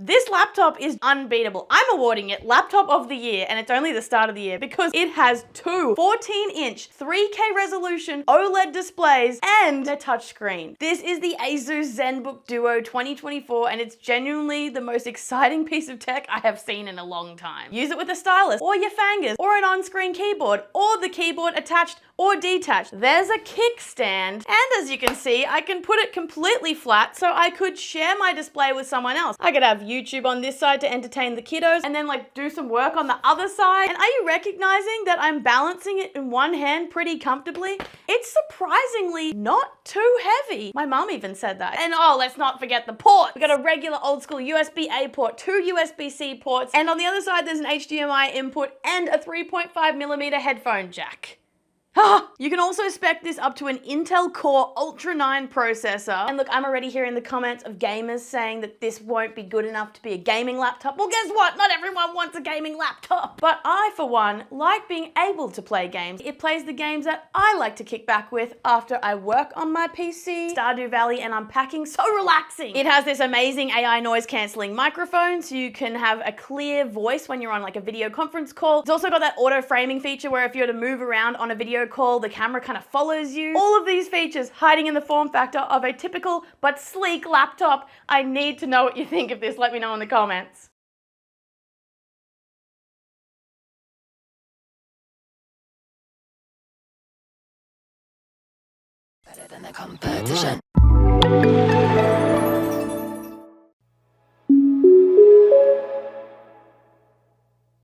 This laptop is unbeatable. I'm awarding it Laptop of the Year, and it's only the start of the year because it has two 14-inch 3K resolution OLED displays and a touchscreen. This is the ASUS Zenbook Duo 2024, and it's genuinely the most exciting piece of tech I have seen in a long time. Use it with a stylus, or your fingers, or an on-screen keyboard, or the keyboard attached or detached. There's a kickstand, and as you can see, I can put it completely flat so I could share my display with someone else. I could have YouTube on this side to entertain the kiddos, and then like do some work on the other side. And are you recognizing that I'm balancing it in one hand pretty comfortably? It's surprisingly not too heavy. My mom even said that. And oh, let's not forget the ports. We got a regular old school USB-A port, two USB-C ports, and on the other side there's an HDMI input and a 3.5mm headphone jack. You can also spec this up to an Intel Core Ultra 9 processor. And look, I'm already hearing the comments of gamers saying that this won't be good enough to be a gaming laptop. Well, guess what? Not everyone wants a gaming laptop. But I, for one, like being able to play games. It plays the games that I like to kick back with after I work on my PC, Stardew Valley, and unpacking. So relaxing. It has this amazing AI noise cancelling microphone, so you can have a clear voice when you're on like a video conference call. It's also got that auto framing feature where if you're to move around on a video call, the camera kind of follows you. All of these features hiding in the form factor of a typical but sleek laptop. I need to know what you think of this. Let me know in the comments. Better than the competition.